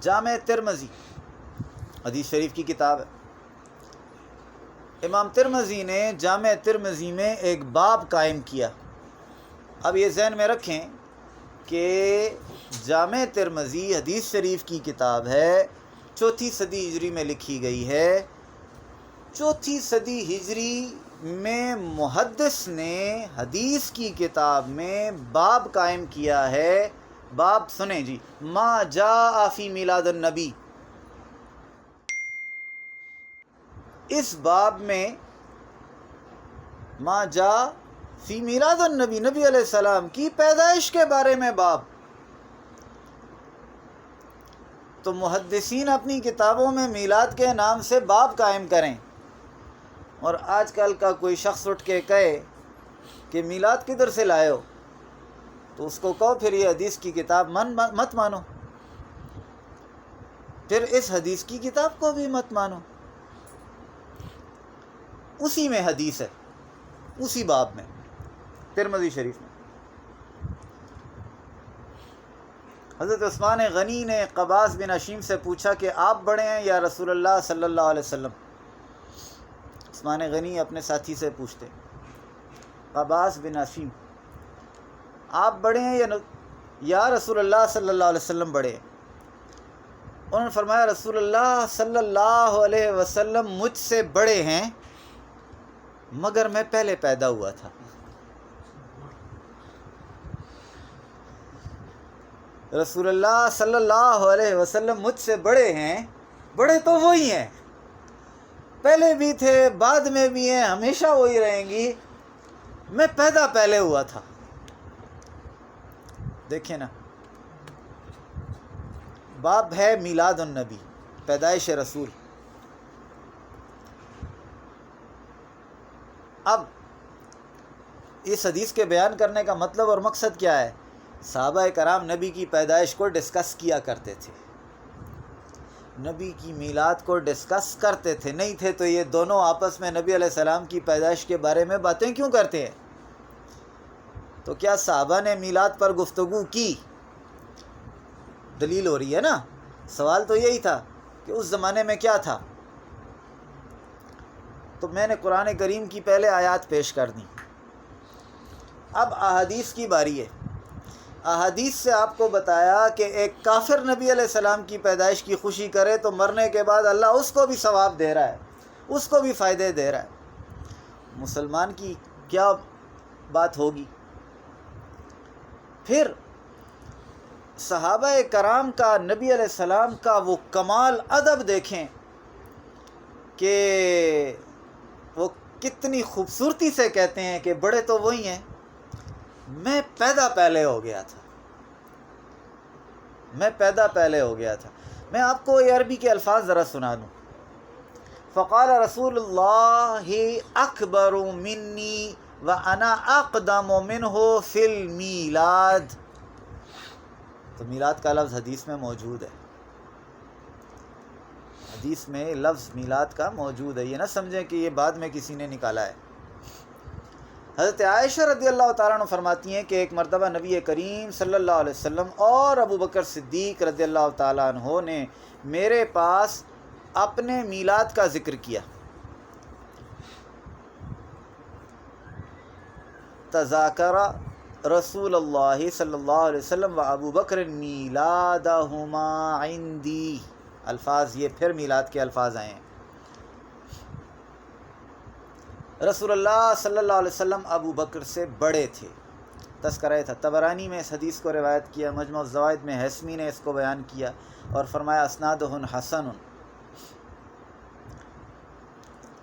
جامع ترمذی حدیث شریف کی کتاب ہے. امام ترمذی نے جامع ترمذی میں ایک باب قائم کیا. اب یہ ذہن میں رکھیں کہ جامع ترمذی حدیث شریف کی کتاب ہے، 4 صدی ہجری میں لکھی گئی ہے. 4 صدی ہجری میں محدث نے حدیث کی کتاب میں باب قائم کیا ہے. باب سنیں جی، ما جاء فی میلاد النبی. اس باب میں ما جاء فی میلاد النبی، نبی علیہ السلام کی پیدائش کے بارے میں باب. تو محدثین اپنی کتابوں میں میلاد کے نام سے باب قائم کریں، اور آج کل کا کوئی شخص اٹھ کے کہے کہ میلاد کدھر سے لائے ہو، تو اس کو کہو پھر یہ حدیث کی کتاب مت مانو، پھر اس حدیث کی کتاب کو بھی مت مانو. اسی میں حدیث ہے، اسی باب میں ترمذی شریف میں. حضرت عثمان غنی نے قباس بن حشیم سے پوچھا کہ آپ بڑے ہیں یا رسول اللہ صلی اللہ علیہ وسلم. عثمان غنی اپنے ساتھی سے پوچھتے، قباس بن حشیم آپ بڑے ہیں یا رسول اللہ صلی اللہ علیہ وسلم بڑے ہیں؟ انہوں نے فرمایا رسول اللہ صلی اللہ علیہ وسلم مجھ سے بڑے ہیں، مگر میں پہلے پیدا ہوا تھا. رسول اللہ صلی اللہ علیہ وسلم مجھ سے بڑے ہیں، بڑے تو وہی ہیں، پہلے بھی تھے، بعد میں بھی ہیں، ہمیشہ وہی رہیں گی، میں پیدا پہلے ہوا تھا. دیکھیں نا، باب ہے میلاد النبی، پیدائش رسول. اب اس حدیث کے بیان کرنے کا مطلب اور مقصد کیا ہے؟ صحابہ کرام نبی کی پیدائش کو ڈسکس کیا کرتے تھے، نبی کی میلاد کو ڈسکس کرتے تھے. نہیں تھے تو یہ دونوں آپس میں نبی علیہ السلام کی پیدائش کے بارے میں باتیں کیوں کرتے ہیں؟ تو کیا صحابہ نے میلاد پر گفتگو کی؟ دلیل ہو رہی ہے نا. سوال تو یہی تھا کہ اس زمانے میں کیا تھا. تو میں نے قرآن کریم کی پہلے آیات پیش کر دیں. اب احادیث کی باری ہے. احادیث سے آپ کو بتایا کہ ایک کافر نبی علیہ السلام کی پیدائش کی خوشی کرے تو مرنے کے بعد اللہ اس کو بھی ثواب دے رہا ہے، اس کو بھی فائدے دے رہا ہے. مسلمان کی کیا بات ہوگی؟ پھر صحابہ کرام کا نبی علیہ السلام کا وہ کمال ادب دیکھیں کہ وہ کتنی خوبصورتی سے کہتے ہیں کہ بڑے تو وہی ہیں، میں پیدا پہلے ہو گیا تھا، میں پیدا پہلے ہو گیا تھا. میں آپ کو یہ عربی کے الفاظ ذرا سنا دوں. فقال رسول اللہ اکبر منی وانا اقدم منہ فی المیلاد. تو میلاد کا لفظ حدیث میں موجود ہے، حدیث میں لفظ میلاد کا موجود ہے. یہ نہ سمجھیں کہ یہ بعد میں کسی نے نکالا ہے. حضرت عائشہ رضی اللہ تعالیٰ عنہ فرماتی ہیں کہ ایک مرتبہ نبی کریم صلی اللہ علیہ وسلم اور ابو بکر صدیق رضی اللہ تعالیٰ عنہ نے میرے پاس اپنے میلاد کا ذکر کیا. تذاکر رسول اللہ صلی اللہ علیہ وسلم و ابو بکر میلادہما عندی. الفاظ یہ پھر میلاد کے الفاظ آئے ہیں. رسول اللہ صلی اللہ علیہ وسلم ابو بکر سے بڑے تھے. تذکرہ تھا. طبرانی میں اس حدیث کو روایت کیا، مجمع الزوائد میں حسمی نے اس کو بیان کیا اور فرمایا اسنادہ حسن.